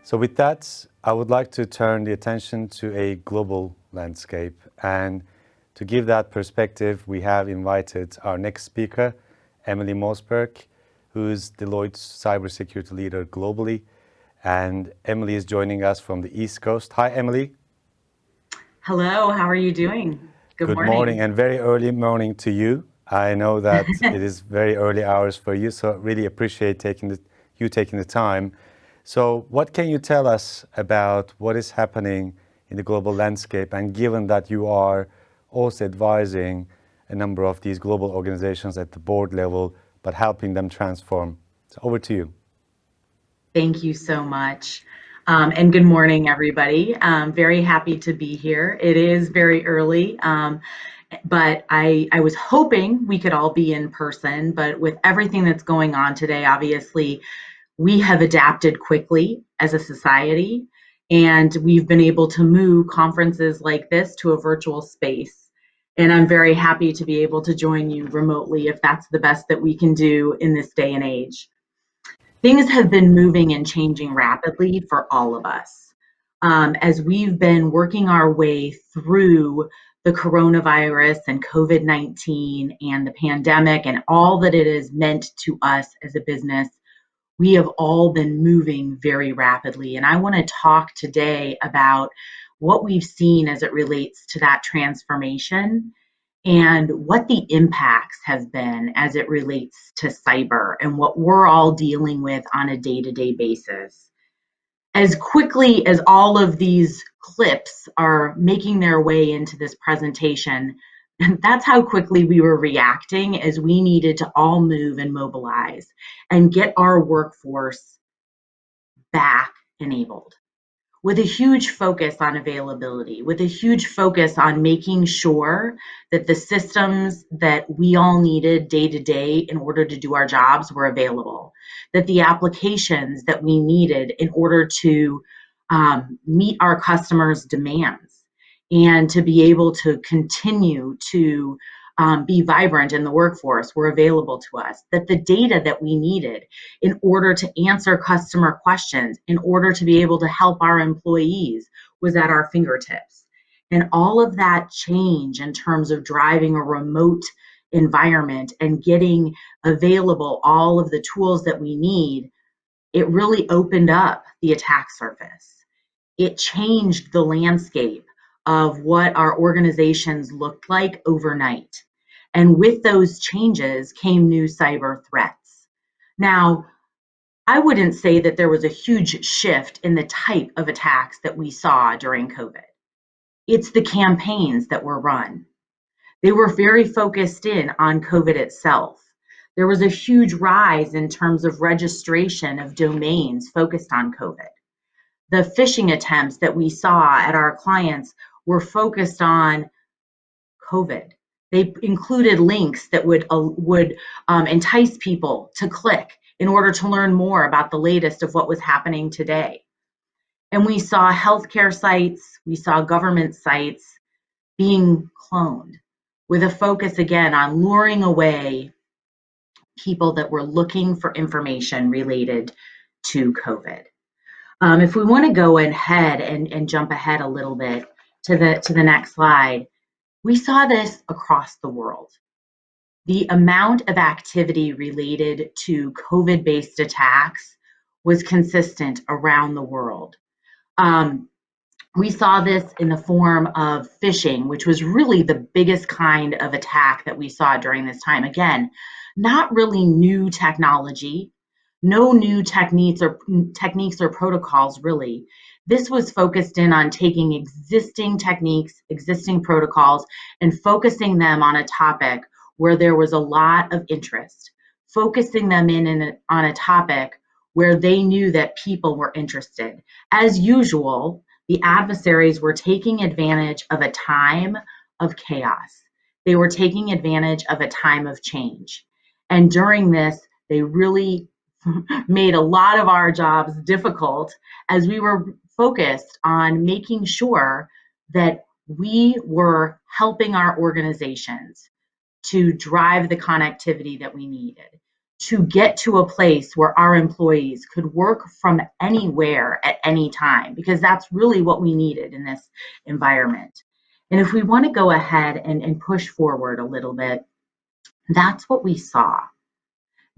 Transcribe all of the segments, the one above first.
So with that, I would like to turn the attention to a global landscape. And to give that perspective, we have invited our next speaker, Emily Mossburg, who's Deloitte's cybersecurity leader globally. And Emily is joining us from the East Coast. Hi, Emily. Hello, how are you doing? Good Good morning morning. and very early morning to you. I know that it is very early hours for you, so really appreciate you taking the time. So what can you tell us about what is happening in the global landscape? And given that you are also advising a number of these global organizations at the board level, but helping them transform. So over to you. Thank you so much. And good morning, everybody. Very happy to be here. It is very early, but I was hoping we could all be in person, but with everything that's going on today, obviously, we have adapted quickly as a society, and we've been able to move conferences like this to a virtual space. And I'm very happy to be able to join you remotely if that's the best that we can do in this day and age. Things have been moving and changing rapidly for all of us. As we've been working our way through the coronavirus and COVID 19 and the pandemic and all that it has meant to us as a business, we have all been moving very rapidly. And I want to talk today about what we've seen as it relates to that transformation and what the impacts have been as it relates to cyber and what we're all dealing with on a day-to-day basis. As quickly as all of these clips are making their way into this presentation, that's how quickly we were reacting as we needed to all move and mobilize and get our workforce back enabled with a huge focus on availability, with a huge focus on making sure that the systems that we all needed day to day in order to do our jobs were available, that the applications that we needed in order to meet our customers' demands and to be able to continue to be vibrant in the workforce were available to us, that the data that we needed in order to answer customer questions, in order to be able to help our employees was at our fingertips. And all of that change in terms of driving a remote environment and getting available all of the tools that we need, it really opened up the attack surface. It changed the landscape of what our organizations looked like overnight. And with those changes came new cyber threats. Now, I wouldn't say that there was a huge shift in the type of attacks that we saw during COVID. It's the campaigns that were run. They were very focused in on COVID itself. There was a huge rise in terms of registration of domains focused on COVID. The phishing attempts that we saw at our clients were focused on COVID. They included links that would entice people to click in order to learn more about the latest of what was happening today. And we saw healthcare sites, we saw government sites being cloned with a focus again on luring away people that were looking for information related to COVID. If we want to go ahead and jump ahead a little bit to the next slide, we saw this across the world. The amount of activity related to COVID-based attacks was consistent around the world. Um, we saw this in the form of phishing, which was really the biggest kind of attack that we saw during this time. Again, not really new technology, no new techniques or protocols really. This was focused in on taking existing techniques, existing protocols, and focusing them on a topic where there was a lot of interest, focusing them on a topic where they knew that people were interested. As usual, the adversaries were taking advantage of a time of chaos. They were taking advantage of a time of change. And during this, they really made a lot of our jobs difficult as we were focused on making sure that we were helping our organizations to drive the connectivity that we needed, to get to a place where our employees could work from anywhere at any time, because that's really what we needed in this environment. And if we want to go ahead and push forward a little bit, that's what we saw.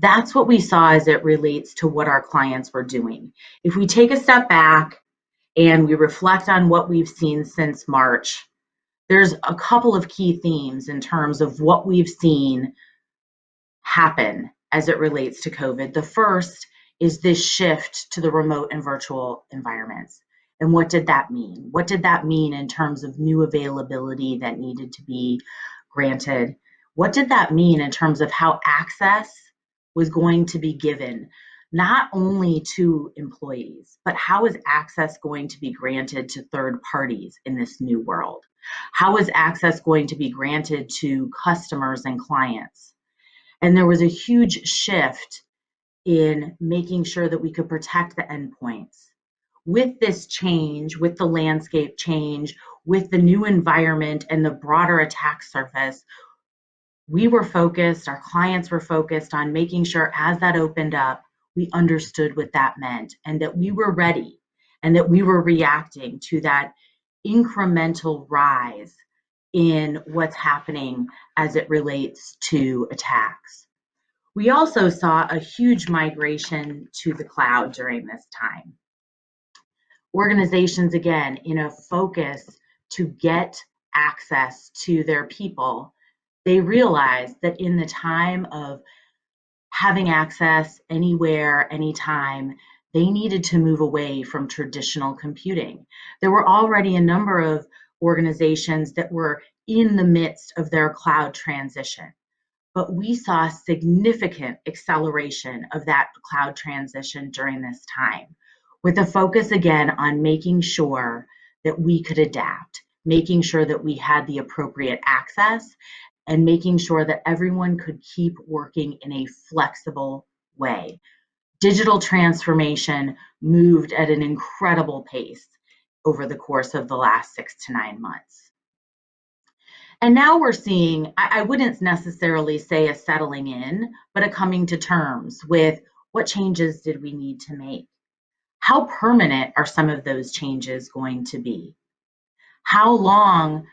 That's what we saw as it relates to what our clients were doing. If we take a step back and we reflect on what we've seen since March, there's a couple of key themes in terms of what we've seen happen as it relates to COVID. The first is this shift to the remote and virtual environments. And what did that mean? What did that mean in terms of new availability that needed to be granted? What did that mean in terms of how access was going to be given, not only to employees, but how is access going to be granted to third parties in this new world? How is access going to be granted to customers and clients? And there was a huge shift in making sure that we could protect the endpoints. With this change, with the landscape change, with the new environment and the broader attack surface, we were focused, our clients were focused on making sure as that opened up, we understood what that meant and that we were ready and that we were reacting to that incremental rise in what's happening as it relates to attacks. We also saw a huge migration to the cloud during this time. Organizations, again, in a focus to get access to their people, they realized that in the time of having access anywhere, anytime, they needed to move away from traditional computing. There were already a number of organizations that were in the midst of their cloud transition, but we saw significant acceleration of that cloud transition during this time, with a focus again on making sure that we could adapt, making sure that we had the appropriate access, and making sure that everyone could keep working in a flexible way. Digital transformation moved at an incredible pace over the course of the last 6 to 9 months. And now we're seeing, I wouldn't necessarily say a settling in, but a coming to terms with what changes did we need to make? How permanent are some of those changes going to be? How long,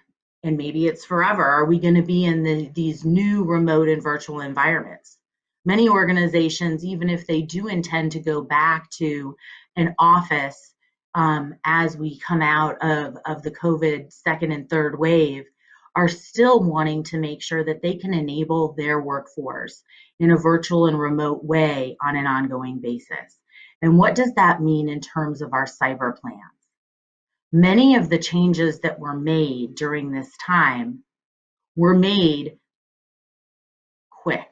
and maybe it's forever, are we going to be in these new remote and virtual environments? Many organizations, even if they do intend to go back to an office as we come out of the COVID second and third wave, are still wanting to make sure that they can enable their workforce in a virtual and remote way on an ongoing basis. And what does that mean in terms of our cyber plans? Many of the changes that were made during this time were made quick.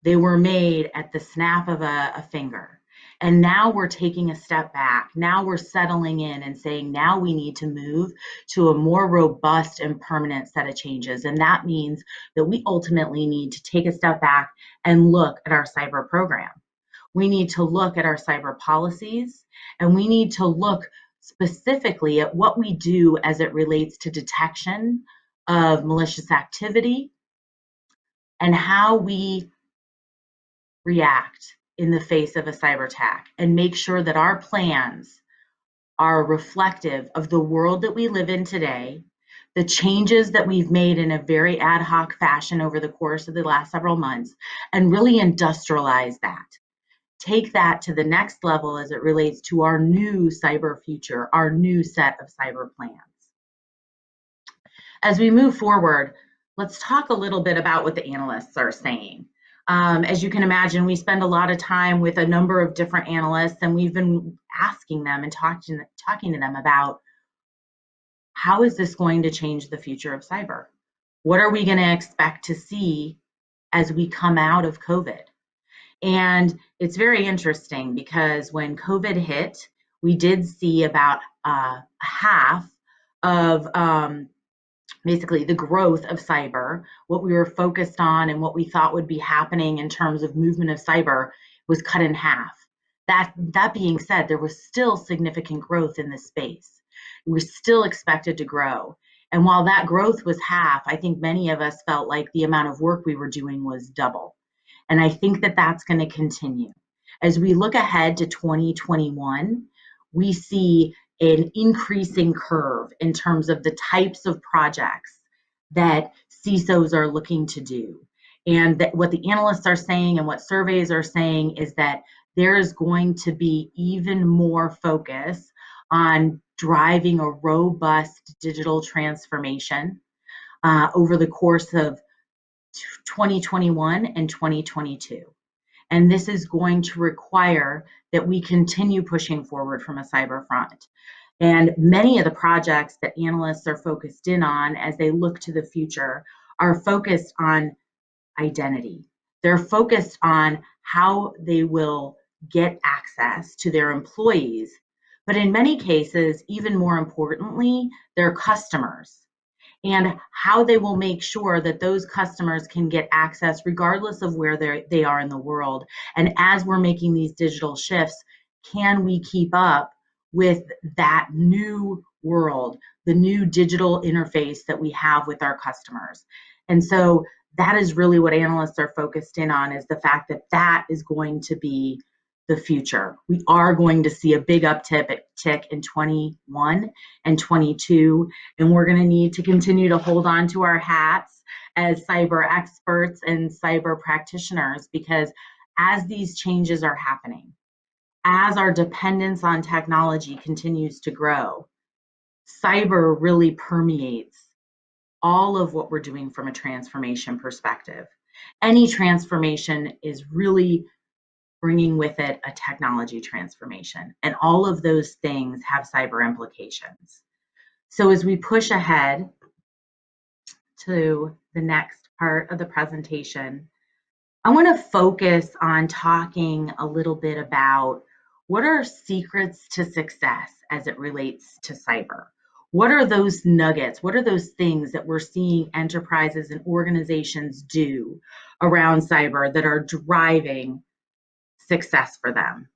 They were made at the snap of a finger. And now we're taking a step back. Now we're settling in and saying, now we need to move to a more robust and permanent set of changes. And that means that we ultimately need to take a step back and look at our cyber program. We need to look at our cyber policies, and we need to look specifically at what we do as it relates to detection of malicious activity and how we react in the face of a cyber attack, and make sure that our plans are reflective of the world that we live in today, the changes that we've made in a very ad hoc fashion over the course of the last several months, and really industrialize that. Take that to the next level as it relates to our new cyber future, our new set of cyber plans. As we move forward, let's talk a little bit about what the analysts are saying. As you can imagine, we spend a lot of time with a number of different analysts, and we've been asking them and talking to them about how is this going to change the future of cyber? What are we going to expect to see as we come out of COVID? And it's very interesting because when COVID hit, we did see about half of basically the growth of cyber. What we were focused on and what we thought would be happening in terms of movement of cyber was cut in half. That being said, there was still significant growth in this space. We were still expected to grow. And while that growth was half, I think many of us felt like the amount of work we were doing was double. And I think that that's going to continue. As we look ahead to 2021, we see an increasing curve in terms of the types of projects that CISOs are looking to do. And that what the analysts are saying and what surveys are saying is that there is going to be even more focus on driving a robust digital transformation over the course of 2021 and 2022. And this is going to require that we continue pushing forward from a cyber front. And many of the projects that analysts are focused in on as they look to the future are focused on identity. They're focused on how they will get access to their employees, but in many cases, even more importantly, their customers, and how they will make sure that those customers can get access regardless of where they are in the world. And as we're making these digital shifts, can we keep up with that new world, the new digital interface that we have with our customers? And so that is really what analysts are focused in on, is the fact that that is going to be the future. We are going to see a big uptick in 21 and 22, and we're going to need to continue to hold on to our hats as cyber experts and cyber practitioners, because as these changes are happening, as our dependence on technology continues to grow, cyber really permeates all of what we're doing from a transformation perspective. Any transformation is really bringing with it a technology transformation, and all of those things have cyber implications. So as we push ahead to the next part of the presentation, I want to focus on talking a little bit about what are secrets to success as it relates to cyber. What are those nuggets? What are those things that we're seeing enterprises and organizations do around cyber that are driving success for them?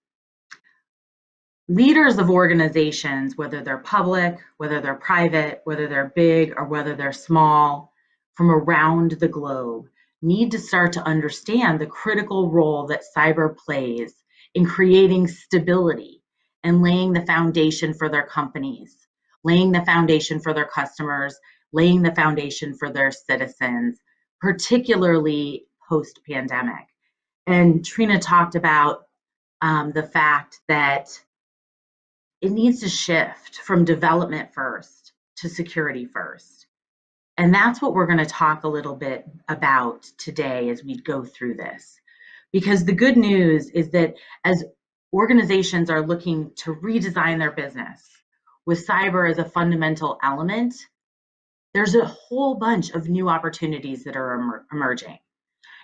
Leaders of organizations, whether they're public, whether they're private, whether they're big or whether they're small, from around the globe, need to start to understand the critical role that cyber plays in creating stability and laying the foundation for their companies, laying the foundation for their customers, laying the foundation for their citizens, particularly post-pandemic. And Trina talked about the fact that it needs to shift from development first to security first. And that's what we're going to talk a little bit about today as we go through this. Because the good news is that as organizations are looking to redesign their business with cyber as a fundamental element, there's a whole bunch of new opportunities that are emerging.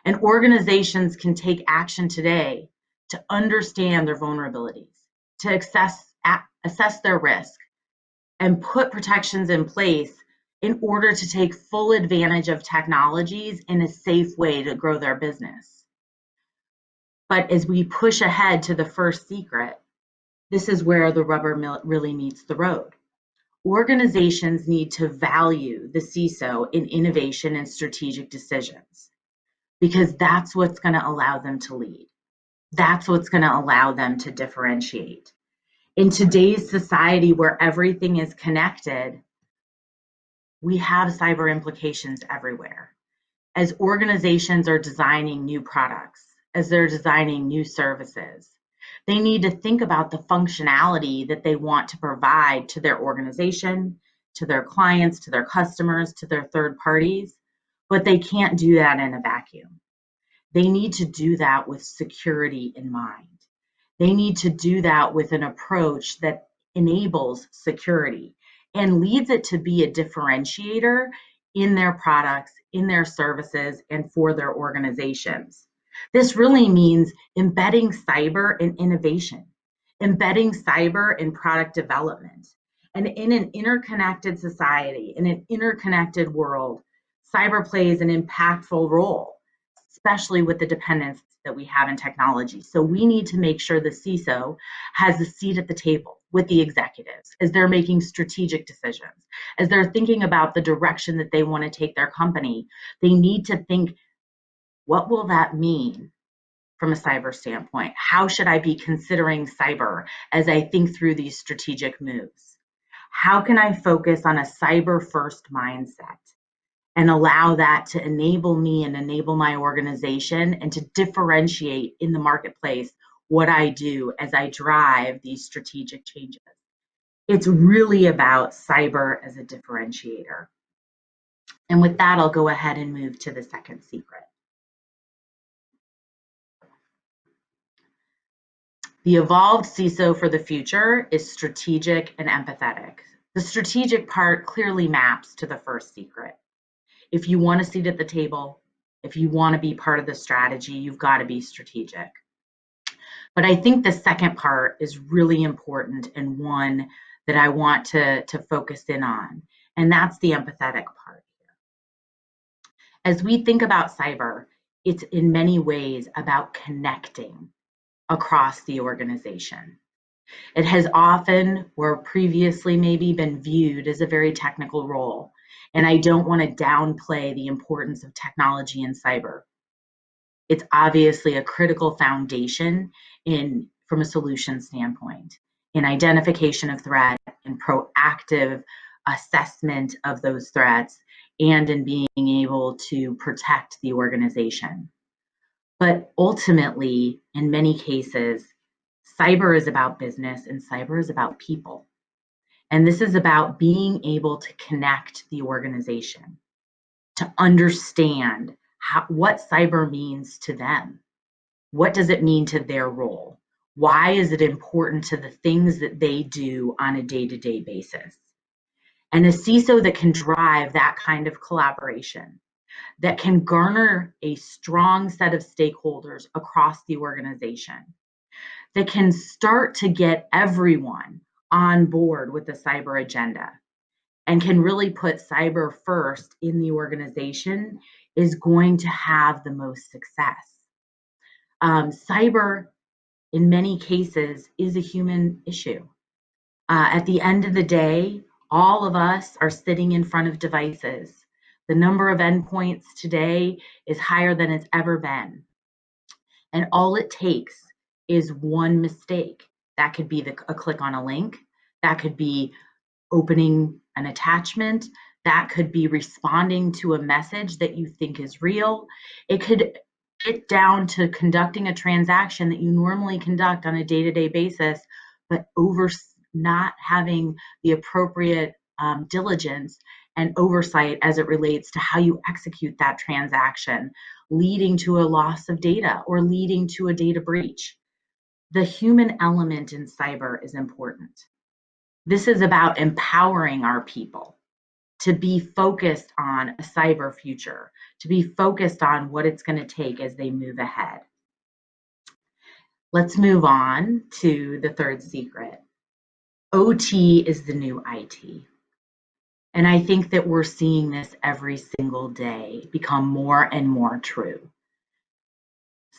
And organizations can take action today to understand their vulnerabilities, to assess their risk, and put protections in place in order to take full advantage of technologies in a safe way to grow their business. But as we push ahead to the first secret, this is where the rubber really meets the road. Organizations need to value the CISO in innovation and strategic decisions, because that's what's going to allow them to lead. That's what's going to allow them to differentiate. In today's society where everything is connected, we have cyber implications everywhere. As organizations are designing new products, as they're designing new services, they need to think about the functionality that they want to provide to their organization, to their clients, to their customers, to their third parties, but they can't do that in a vacuum. They need to do that with security in mind. They need to do that with an approach that enables security and leads it to be a differentiator in their products, in their services, and for their organizations. This really means embedding cyber in innovation, embedding cyber in product development. And in an interconnected society, in an interconnected world, cyber plays an impactful role, especially with the dependence that we have in technology. So we need to make sure the CISO has a seat at the table with the executives as they're making strategic decisions, as they're thinking about the direction that they want to take their company. They need to think, what will that mean from a cyber standpoint? How should I be considering cyber as I think through these strategic moves? How can I focus on a cyber first mindset and allow that to enable me and enable my organization and to differentiate in the marketplace what I do as I drive these strategic changes? It's really about cyber as a differentiator. And with that, I'll go ahead and move to the second secret. The evolved CISO for the future is strategic and empathetic. The strategic part clearly maps to the first secret. If you want a seat at the table, if you want to be part of the strategy, you've got to be strategic. But I think the second part is really important and one that I want to focus in on, and that's the empathetic part. As we think about cyber, it's in many ways about connecting across the organization. It has often, or previously maybe, been viewed as a very technical role, and I don't want to downplay the importance of technology in cyber. It's obviously a critical foundation from a solution standpoint, in identification of threat and proactive assessment of those threats, and in being able to protect the organization. But ultimately, in many cases, cyber is about business and cyber is about people. And this is about being able to connect the organization, to understand what cyber means to them. What does it mean to their role? Why is it important to the things that they do on a day-to-day basis? And a CISO that can drive that kind of collaboration, that can garner a strong set of stakeholders across the organization, that can start to get everyone on board with the cyber agenda and can really put cyber first in the organization, is going to have the most success. Cyber, in many cases, is a human issue. At the end of the day, all of us are sitting in front of devices. The number of endpoints today is higher than it's ever been. And all it takes is one mistake. That could be a click on a link. That could be opening an attachment. That could be responding to a message that you think is real. It could get down to conducting a transaction that you normally conduct on a day-to-day basis, but not having the appropriate diligence and oversight as it relates to how you execute that transaction, leading to a loss of data or leading to a data breach. The human element in cyber is important. This is about empowering our people to be focused on a cyber future, to be focused on what it's going to take as they move ahead. Let's move on to the third secret. OT is the new IT. And I think that we're seeing this every single day become more and more true.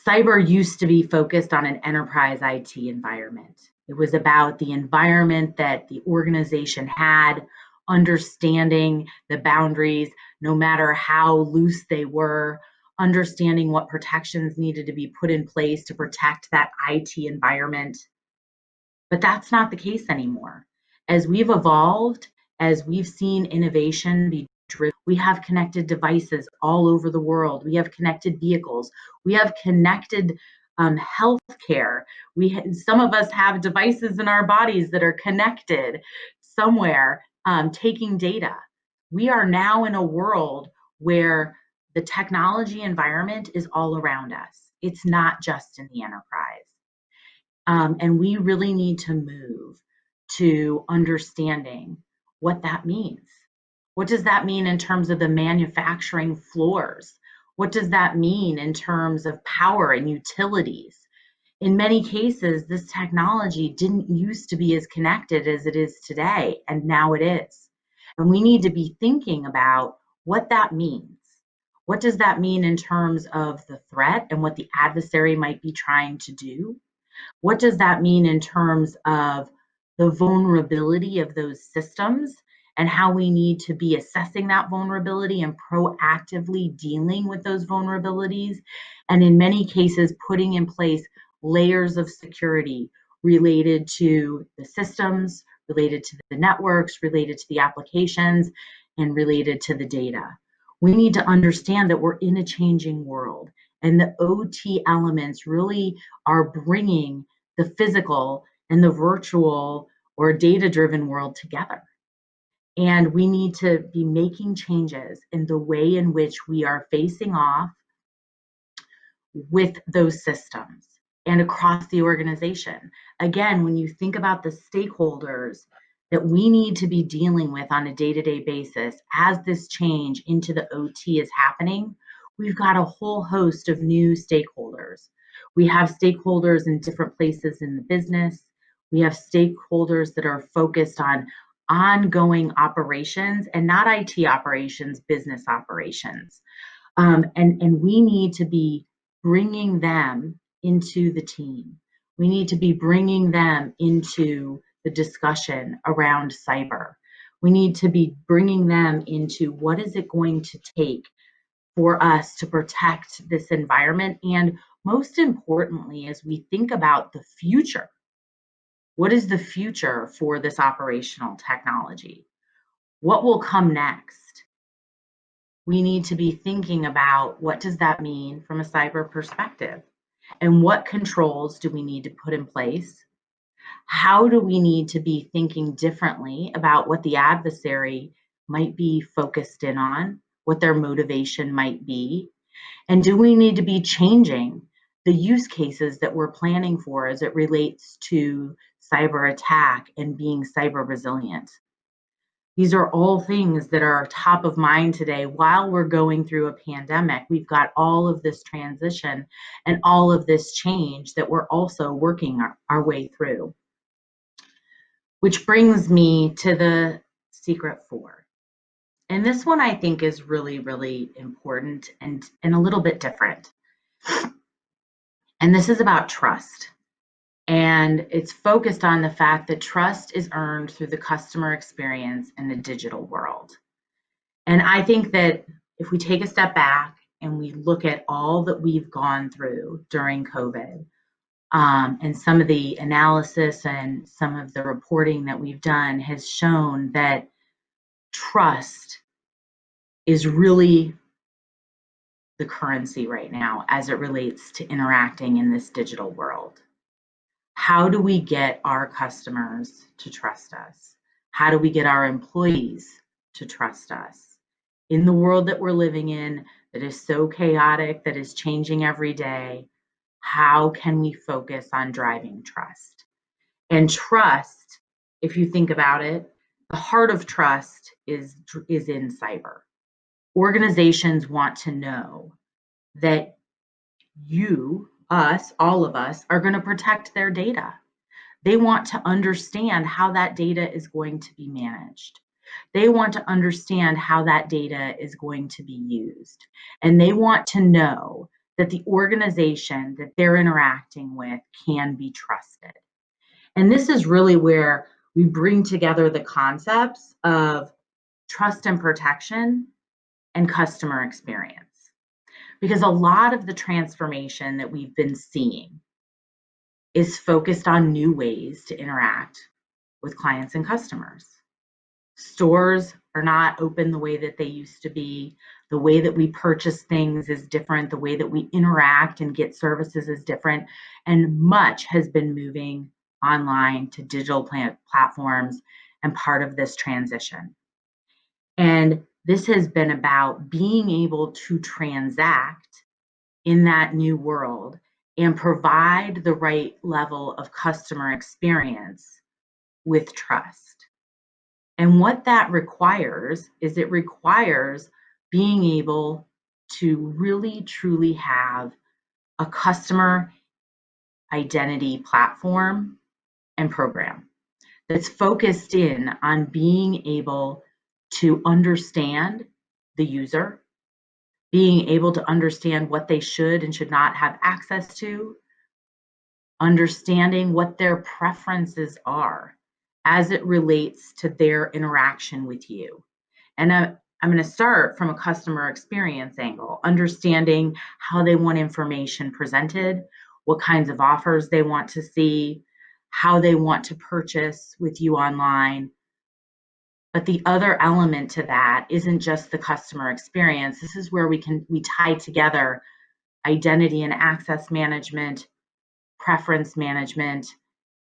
Cyber used to be focused on an enterprise IT environment. It was about the environment that the organization had, understanding the boundaries, no matter how loose they were, understanding what protections needed to be put in place to protect that IT environment. But that's not the case anymore. As we've evolved, as we've seen innovation be driven, we have connected devices all over the world. We have connected vehicles. We have connected healthcare. Some of us have devices in our bodies that are connected somewhere, taking data. We are now in a world where the technology environment is all around us. It's not just in the enterprise. And we really need to move to understanding what that means. What does that mean in terms of the manufacturing floors? What does that mean in terms of power and utilities? In many cases, this technology didn't used to be as connected as it is today, and now it is. And we need to be thinking about what that means. What does that mean in terms of the threat and what the adversary might be trying to do? What does that mean in terms of the vulnerability of those systems and how we need to be assessing that vulnerability and proactively dealing with those vulnerabilities. And in many cases, putting in place layers of security related to the systems, related to the networks, related to the applications, and related to the data. We need to understand that we're in a changing world, and the OT elements really are bringing the physical and the virtual or data-driven world together. And we need to be making changes in the way in which we are facing off with those systems and across the organization. Again, when you think about the stakeholders that we need to be dealing with on a day-to-day basis as this change into the OT is happening, we've got a whole host of new stakeholders. We have stakeholders in different places in the business. We have stakeholders that are focused on ongoing operations and not IT operations, business operations. And we need to be bringing them into the team. We need to be bringing them into the discussion around cyber. We need to be bringing them into what is it going to take for us to protect this environment. And most importantly, as we think about the future, what is the future for this operational technology? What will come next? We need to be thinking about what does that mean from a cyber perspective, and what controls do we need to put in place? How do we need to be thinking differently about what the adversary might be focused in on, what their motivation might be? And do we need to be changing the use cases that we're planning for as it relates to cyber attack and being cyber resilient? These are all things that are top of mind today while we're going through a pandemic. We've got all of this transition and all of this change that we're also working our way through. Which brings me to the secret four. And this one I think is really, really important and a little bit different. And this is about trust. And it's focused on the fact that trust is earned through the customer experience in the digital world. And I think that if we take a step back and we look at all that we've gone through during COVID, and some of the analysis and some of the reporting that we've done has shown that trust is really the currency right now as it relates to interacting in this digital world. How do we get our customers to trust us? How do we get our employees to trust us? In the world that we're living in, that is so chaotic, that is changing every day, how can we focus on driving trust? And trust, if you think about it, the heart of trust is in cyber. Organizations want to know that you, us, all of us, are going to protect their data. They want to understand how that data is going to be managed. They want to understand how that data is going to be used. And they want to know that the organization that they're interacting with can be trusted. And this is really where we bring together the concepts of trust and protection and customer experience. Because a lot of the transformation that we've been seeing is focused on new ways to interact with clients and customers. Stores are not open the way that they used to be. The way that we purchase things is different. The way that we interact and get services is different. And much has been moving online to digital platforms and part of this transition. And this has been about being able to transact in that new world and provide the right level of customer experience with trust. And what that requires is it requires being able to really truly have a customer identity platform and program that's focused in on being able to understand the user, being able to understand what they should and should not have access to, understanding what their preferences are, as it relates to their interaction with you. And I'm going to start from a customer experience angle, understanding how they want information presented, what kinds of offers they want to see, how they want to purchase with you online. But the other element to that isn't just the customer experience. This is where we tie together identity and access management, preference management,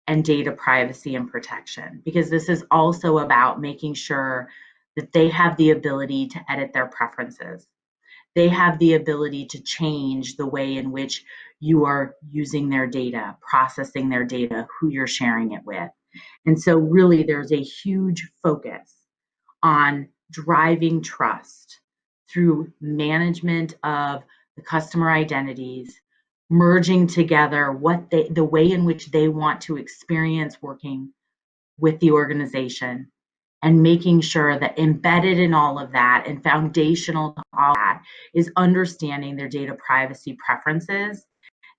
and data privacy and protection, because this is also about making sure that they have the ability to edit their preferences. They have the ability to change the way in which you are using their data, processing their data, who you're sharing it with. And so, really, there's a huge focus on driving trust through management of the customer identities, merging together the way in which they want to experience working with the organization, and making sure that embedded in all of that and foundational to all that is understanding their data privacy preferences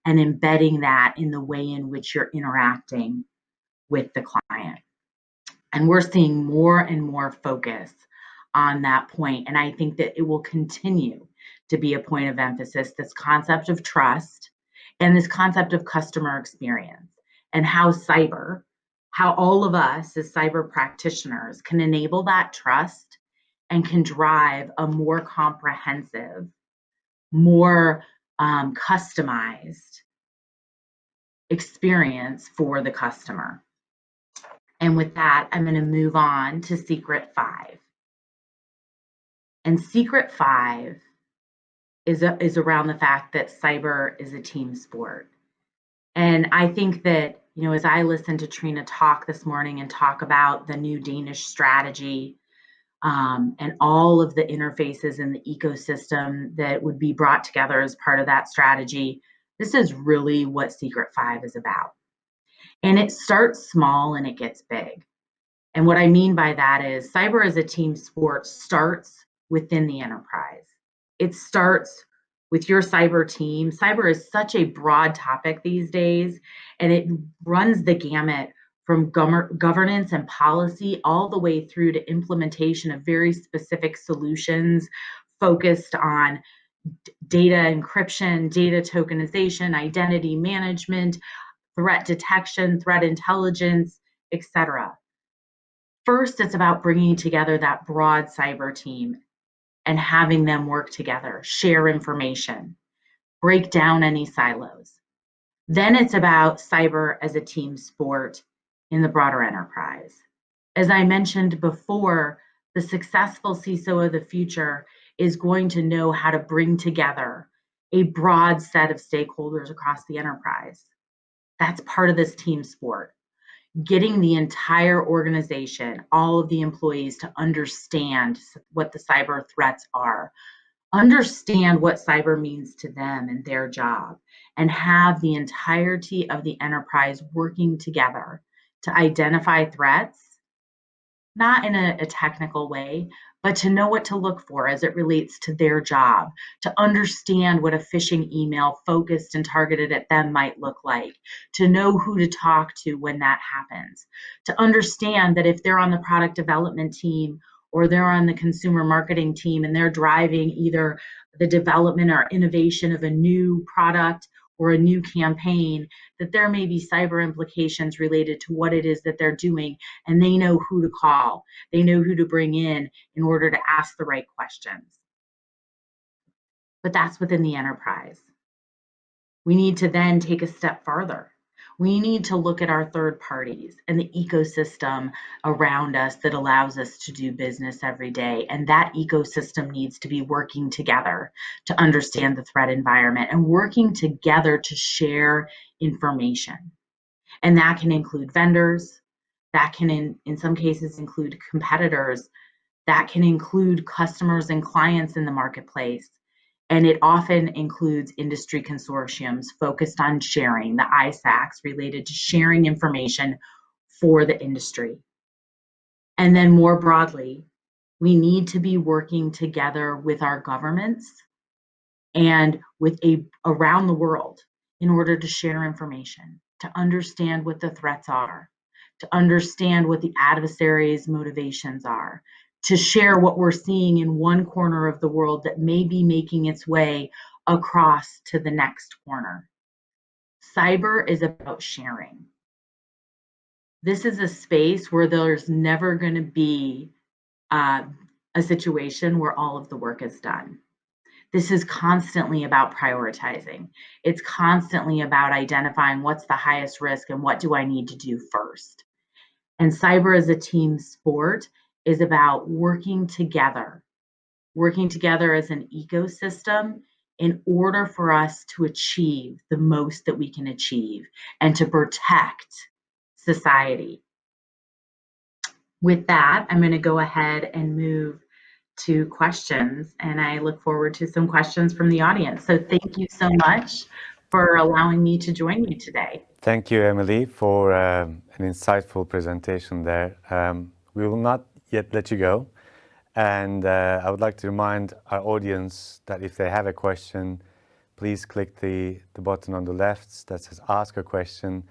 and embedding that in the way in which you're interacting with the client. And we're seeing more and more focus on that point. And I think that it will continue to be a point of emphasis, this concept of trust and this concept of customer experience, and how all of us as cyber practitioners can enable that trust and can drive a more comprehensive, more customized experience for the customer. And with that, I'm going to move on to Secret 5. And Secret 5 is around the fact that cyber is a team sport. And I think that, as I listened to Trina talk this morning and talk about the new Danish strategy, and all of the interfaces in the ecosystem that would be brought together as part of that strategy, this is really what Secret 5 is about. And it starts small and it gets big. And what I mean by that is cyber as a team sport starts within the enterprise. It starts with your cyber team. Cyber is such a broad topic these days, and it runs the gamut from governance and policy all the way through to implementation of very specific solutions focused on data encryption, data tokenization, identity management, threat detection, threat intelligence, etc. First, it's about bringing together that broad cyber team and having them work together, share information, break down any silos. Then it's about cyber as a team sport in the broader enterprise. As I mentioned before, the successful CISO of the future is going to know how to bring together a broad set of stakeholders across the enterprise. That's part of this team sport. Getting the entire organization, all of the employees, to understand what the cyber threats are, understand what cyber means to them and their job, and have the entirety of the enterprise working together to identify threats, not in a technical way, but to know what to look for as it relates to their job, to understand what a phishing email focused and targeted at them might look like, to know who to talk to when that happens, to understand that if they're on the product development team or they're on the consumer marketing team and they're driving either the development or innovation of a new product or a new campaign, that there may be cyber implications related to what it is that they're doing, and they know who to call. They know who to bring in order to ask the right questions. But that's within the enterprise. We need to then take a step farther. We need to look at our third parties and the ecosystem around us that allows us to do business every day. And that ecosystem needs to be working together to understand the threat environment and working together to share information. And that can include vendors, that can in some cases include competitors, that can include customers and clients in the marketplace. And it often includes industry consortiums focused on sharing, the ISACs related to sharing information for the industry. And then more broadly, we need to be working together with our governments and around the world in order to share information, to understand what the threats are, to understand what the adversary's motivations are, to share what we're seeing in one corner of the world that may be making its way across to the next corner. Cyber is about sharing. This is a space where there's never going to be a situation where all of the work is done. This is constantly about prioritizing. It's constantly about identifying what's the highest risk and what do I need to do first. And cyber as a team sport is about working together as an ecosystem in order for us to achieve the most that we can achieve and to protect society. With that, I'm going to go ahead and move to questions, and I look forward to some questions from the audience. So thank you so much for allowing me to join you today. Thank you, Emily, for an insightful presentation there. We will not yet let you go. And I would like to remind our audience that if they have a question, please click the button on the left that says Ask a Question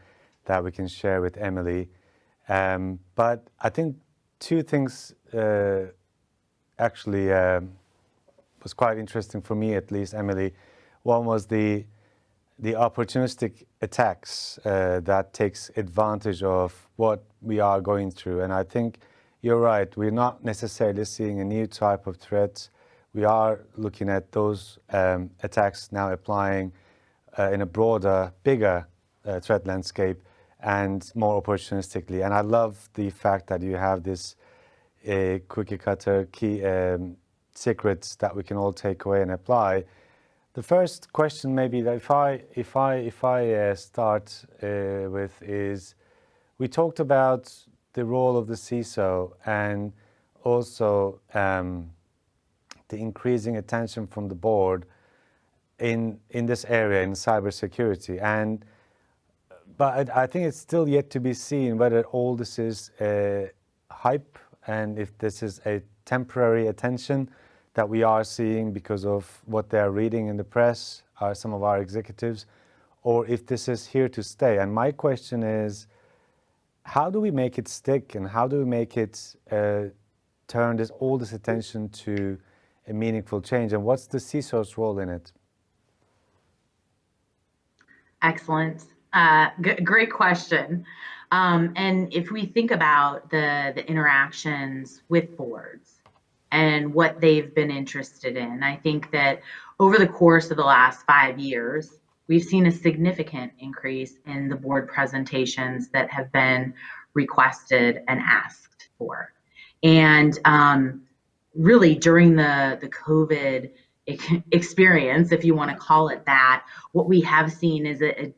that we can share with Emily. But I think two things actually was quite interesting for me, at least, Emily. One was the opportunistic attacks that takes advantage of what we are going through. And I think you're right. We're not necessarily seeing a new type of threat. We are looking at those attacks now applying in a broader, bigger threat landscape and more opportunistically. And I love the fact that you have this cookie cutter key secrets that we can all take away and apply. The first question, maybe, that if I start with is, we talked about the role of the CISO and also the increasing attention from the board in this area, in cybersecurity. But I think it's still yet to be seen whether all this is hype and if this is a temporary attention that we are seeing because of what they're reading in the press, some of our executives, or if this is here to stay. And my question is, how do we make it stick, and how do we make it turn all this attention to a meaningful change, and what's the CISO's role in it? Excellent. Great question. And if we think about the interactions with boards and what they've been interested in, I think that over the course of the last 5 years, we've seen a significant increase in the board presentations that have been requested and asked for. And really during the COVID experience, if you want to call it that, what we have seen is a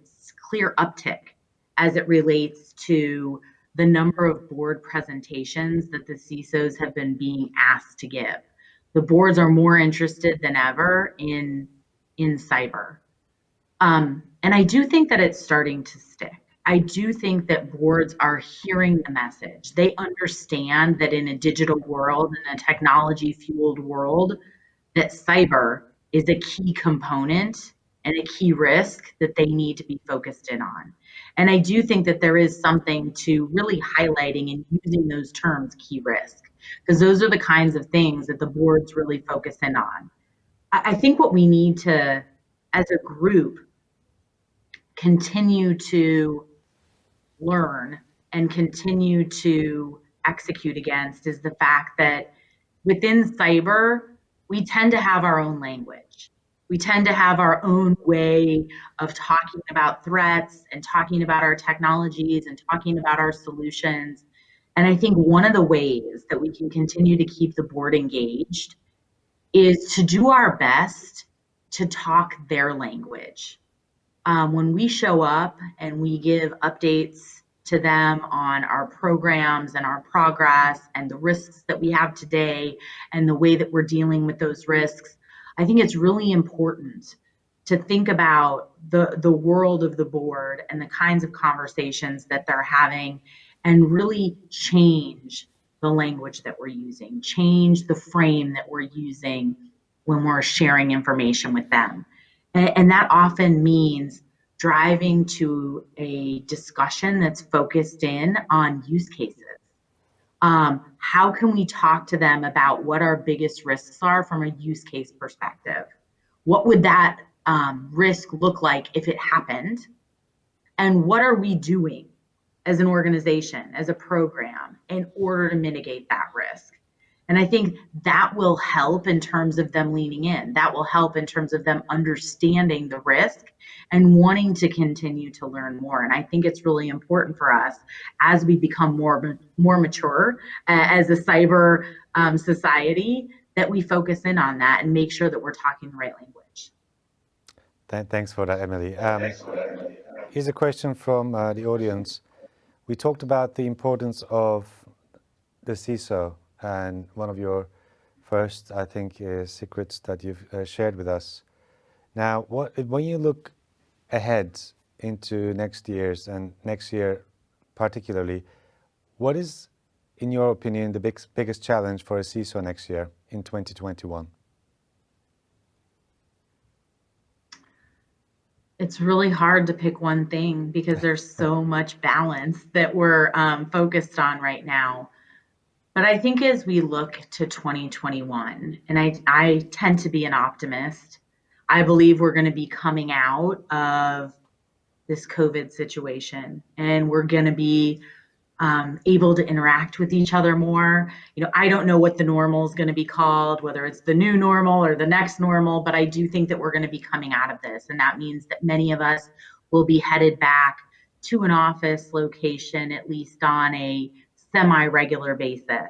clear uptick as it relates to the number of board presentations that the CISOs have been being asked to give. The boards are more interested than ever in cyber. And I do think that it's starting to stick. I do think that boards are hearing the message. They understand that in a digital world, in a technology-fueled world, that cyber is a key component and a key risk that they need to be focused in on. And I do think that there is something to really highlighting and using those terms, key risk, because those are the kinds of things that the boards really focus in on. I think what we need to, as a group, continue to learn and continue to execute against is the fact that within cyber, we tend to have our own language. We tend to have our own way of talking about threats and talking about our technologies and talking about our solutions. And I think one of the ways that we can continue to keep the board engaged is to do our best to talk their language. When we show up and we give updates to them on our programs and our progress and the risks that we have today and the way that we're dealing with those risks, I think it's really important to think about the world of the board and the kinds of conversations that they're having and really change the language that we're using, change the frame that we're using when we're sharing information with them. And that often means driving to a discussion that's focused in on use cases. How can we talk to them about what our biggest risks are from a use case perspective? What would that risk look like if it happened? And what are we doing as an organization, as a program, in order to mitigate that risk? And I think that will help in terms of them leaning in. That will help in terms of them understanding the risk and wanting to continue to learn more. And I think it's really important for us as we become more mature as a cyber society that we focus in on that and make sure that we're talking the right language. Thanks for that, Emily. Here's a question from the audience. We talked about the importance of the CISO, and one of your first, I think, secrets that you've shared with us. Now, when you look ahead into next year's and next year particularly, what is, in your opinion, the biggest challenge for a CISO next year in 2021? It's really hard to pick one thing because there's so much balance that we're focused on right now. But I think as we look to 2021, and I tend to be an optimist, I believe we're going to be coming out of this COVID situation and we're going to be able to interact with each other more. I don't know what the normal is going to be called, whether it's the new normal or the next normal, but I do think that we're going to be coming out of this. And that means that many of us will be headed back to an office location, at least on a semi-regular basis.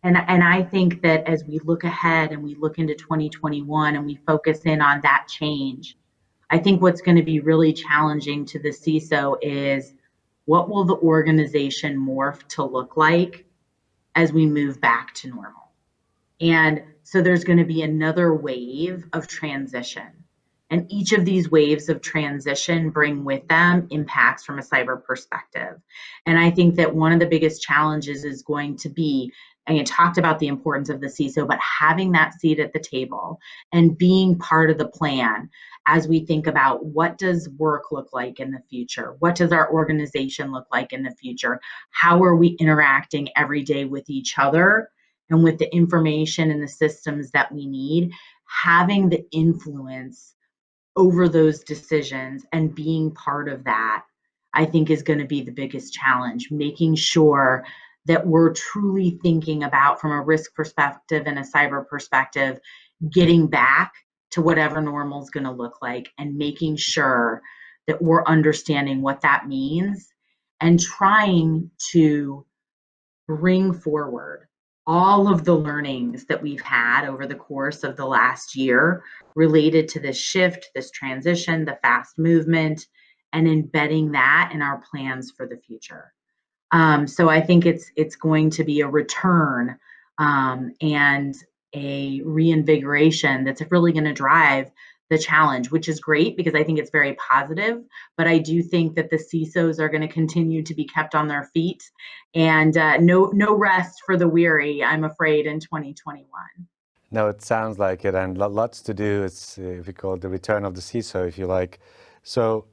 And I think that as we look ahead and we look into 2021 and we focus in on that change, I think what's going to be really challenging to the CISO is what will the organization morph to look like as we move back to normal? And so there's going to be another wave of transition. And each of these waves of transition bring with them impacts from a cyber perspective. And I think that one of the biggest challenges is going to be, and you talked about the importance of the CISO, but having that seat at the table and being part of the plan as we think about what does work look like in the future? What does our organization look like in the future? How are we interacting every day with each other and with the information and the systems that we need? Having the influence over those decisions and being part of that, I think is going to be the biggest challenge, making sure that we're truly thinking about, from a risk perspective and a cyber perspective, getting back to whatever normal is going to look like and making sure that we're understanding what that means and trying to bring forward all of the learnings that we've had over the course of the last year related to this shift, this transition, the fast movement, and embedding that in our plans for the future. So I think it's going to be a return and a reinvigoration that's really going to drive the challenge, which is great because I think it's very positive. But I do think that the CISOs are going to continue to be kept on their feet, and no rest for the weary, I'm afraid, in 2021. No, it sounds like it, and lots to do. It's we call it the return of the CISO, if you like. So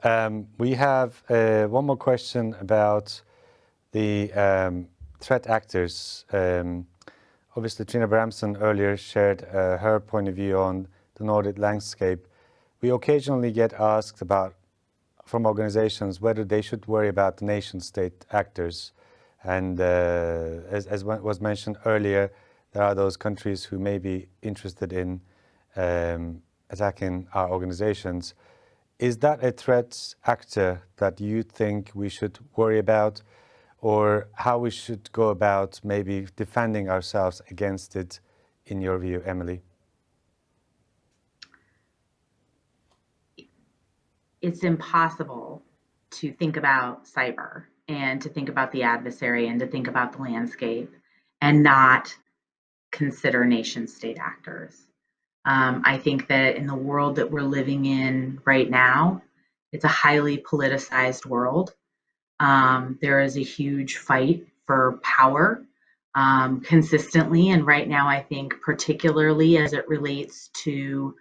we have one more question about the threat actors. Obviously, Trina Bramson earlier shared her point of view on the Nordic landscape. We occasionally get asked about, from organizations, whether they should worry about the nation-state actors. And as was mentioned earlier, there are those countries who may be interested in attacking our organizations. Is that a threat actor that you think we should worry about, or how we should go about maybe defending ourselves against it, in your view, Emily? It's impossible to think about cyber and to think about the adversary and to think about the landscape and not consider nation state actors. I think that in the world that we're living in right now, it's a highly politicized world. There is a huge fight for power consistently. And right now, I think particularly as it relates to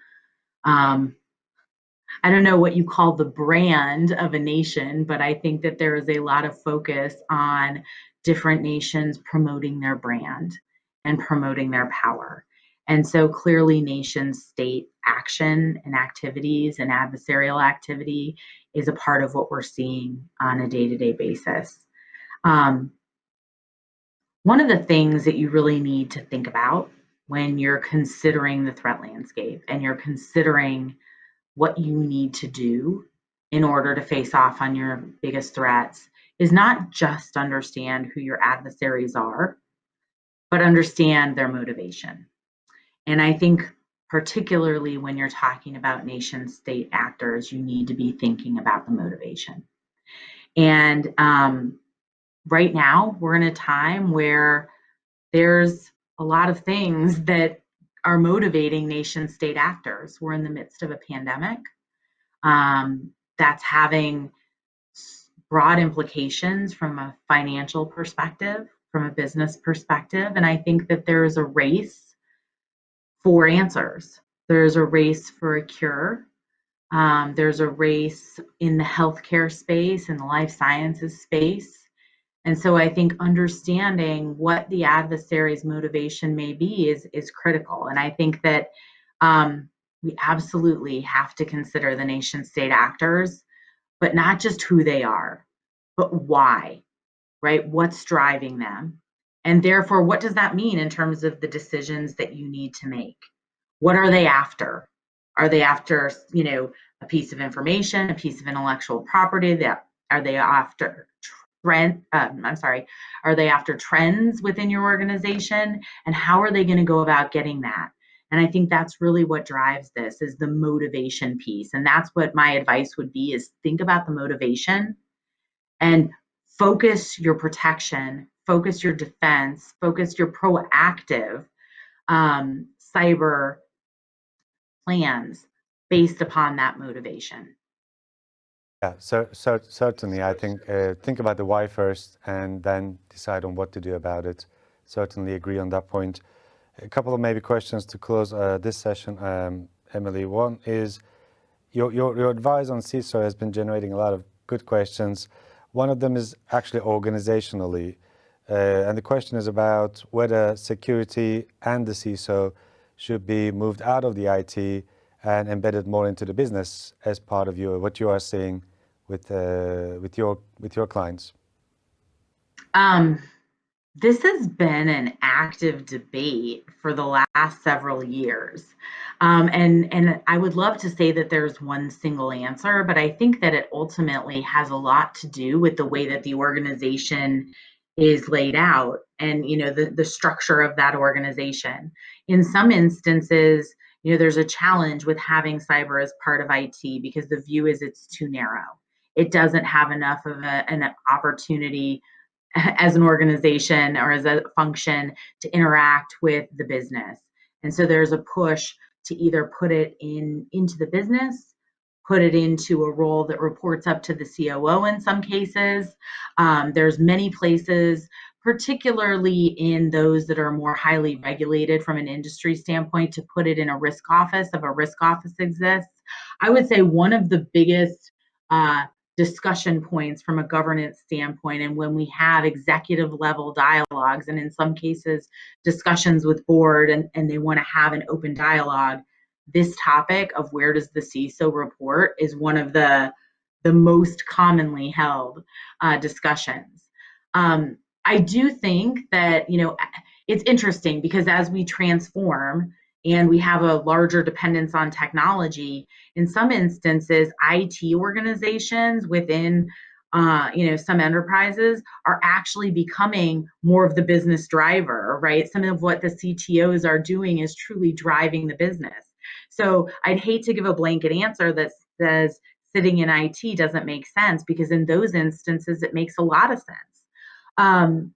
I don't know what you call the brand of a nation, but I think that there is a lot of focus on different nations promoting their brand and promoting their power. And so clearly, nation state action and activities and adversarial activity is a part of what we're seeing on a day to day basis. Um, One of the things that you really need to think about when you're considering the threat landscape and you're considering what you need to do in order to face off on your biggest threats is not just understand who your adversaries are, but understand their motivation. And I think, particularly when you're talking about nation state actors, you need to be thinking about the motivation. And right now, we're in a time where there's a lot of things that are motivating nation state actors. We're in the midst of a pandemic that's having broad implications from a financial perspective, from a business perspective. And I think that there is a race for answers. There's a race for a cure. There's a race in the healthcare space, in the life sciences space. And so I think understanding what the adversary's motivation may be is critical. And I think that we absolutely have to consider the nation state actors, but not just who they are, but why, right? What's driving them? And therefore, what does that mean in terms of the decisions that you need to make? What are they after? Are they after, a piece of information, a piece of intellectual property? That are they after trend? I'm sorry. Are they after trends within your organization? And how are they going to go about getting that? And I think that's really what drives this is the motivation piece. And that's what my advice would be is think about the motivation and focus your protection, focus your defense, focus your proactive cyber plans based upon that motivation. Yeah, so certainly, I think about the why first and then decide on what to do about it. Certainly agree on that point. A couple of maybe questions to close this session, Emily. One is your advice on CISO has been generating a lot of good questions. One of them is actually organizationally, and the question is about whether security and the CISO should be moved out of the IT and embedded more into the business as part of what you are seeing with your clients. Um, This has been an active debate for the last several years. And I would love to say that there's one single answer, but I think that it ultimately has a lot to do with the way that the organization is laid out and the structure of that organization. In some instances, there's a challenge with having cyber as part of IT because the view is it's too narrow. It doesn't have enough of an opportunity as an organization or as a function to interact with the business. And so there's a push to either put it into the business, put it into a role that reports up to the COO in some cases. There's many places, particularly in those that are more highly regulated from an industry standpoint, to put it in a risk office if a risk office exists. I would say one of the biggest discussion points from a governance standpoint, and when we have executive level dialogues and in some cases discussions with board and they want to have an open dialogue, this topic of where does the CISO report is one of the most commonly held discussions. I do think that it's interesting because as we transform and we have a larger dependence on technology, in some instances, IT organizations within some enterprises are actually becoming more of the business driver, right? Some of what the CTOs are doing is truly driving the business. So I'd hate to give a blanket answer that says sitting in IT doesn't make sense because in those instances, it makes a lot of sense.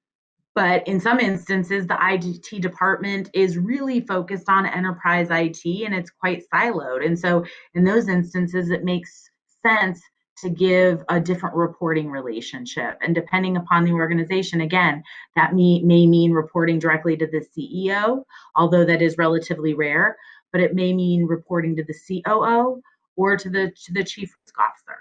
But in some instances, the IT department is really focused on enterprise IT and it's quite siloed. And so in those instances, it makes sense to give a different reporting relationship. And depending upon the organization, again, that may mean reporting directly to the CEO, although that is relatively rare, but it may mean reporting to the COO or to the chief risk officer.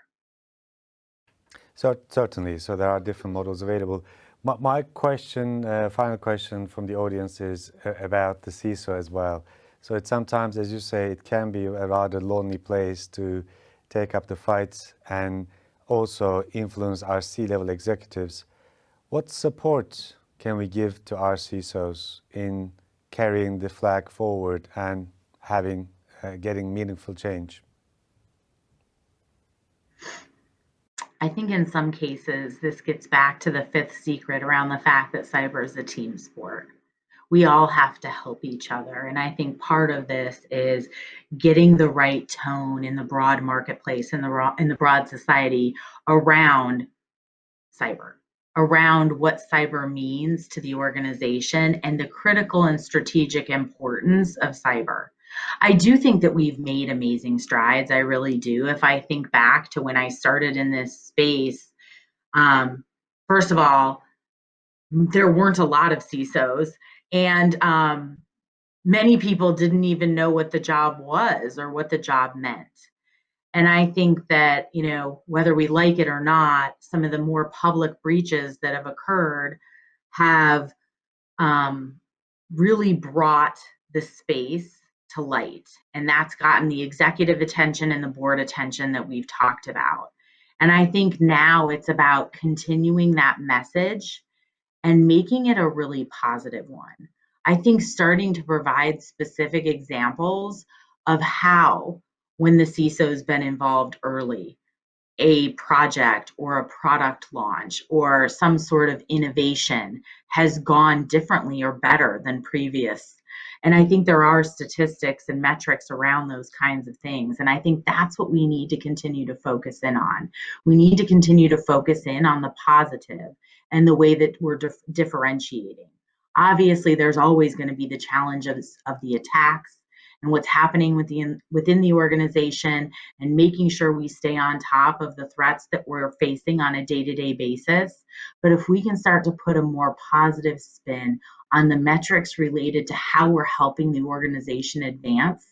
So certainly, so there are different models available. My question, final question from the audience is about the CISO as well. So it's sometimes, as you say, it can be a rather lonely place to take up the fight and also influence our C-level executives. What support can we give to our CISOs in carrying the flag forward and getting meaningful change? I think in some cases, this gets back to the fifth secret around the fact that cyber is a team sport. We all have to help each other. And I think part of this is getting the right tone in the broad marketplace, in the broad society around cyber, around what cyber means to the organization and the critical and strategic importance of cyber. I do think that we've made amazing strides. I really do. If I think back to when I started in this space, um, first of all, there weren't a lot of CISOs, and many people didn't even know what the job was or what the job meant. And I think that, whether we like it or not, some of the more public breaches that have occurred have um, really brought the space to light. And that's gotten the executive attention and the board attention that we've talked about. And I think now it's about continuing that message and making it a really positive one. I think starting to provide specific examples of how, when the CISO's been involved early, a project or a product launch or some sort of innovation has gone differently or better than previous. And I think there are statistics and metrics around those kinds of things. And I think that's what we need to continue to focus in on. We need to continue to focus in on the positive and the way that we're differentiating. Obviously, there's always going to be the challenge of the attacks and what's happening within the organization, and making sure we stay on top of the threats that we're facing on a day-to-day basis. But if we can start to put a more positive spin on the metrics related to how we're helping the organization advance,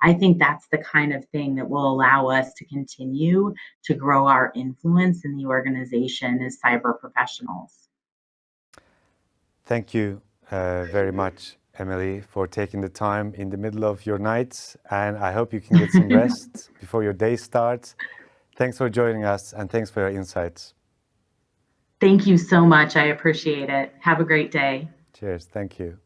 I think that's the kind of thing that will allow us to continue to grow our influence in the organization as cyber professionals. Thank you very much, Emily, for taking the time in the middle of your nights, and I hope you can get some rest before your day starts. Thanks for joining us, and thanks for your insights. Thank you so much. I appreciate it. Have a great day. Cheers. Thank you.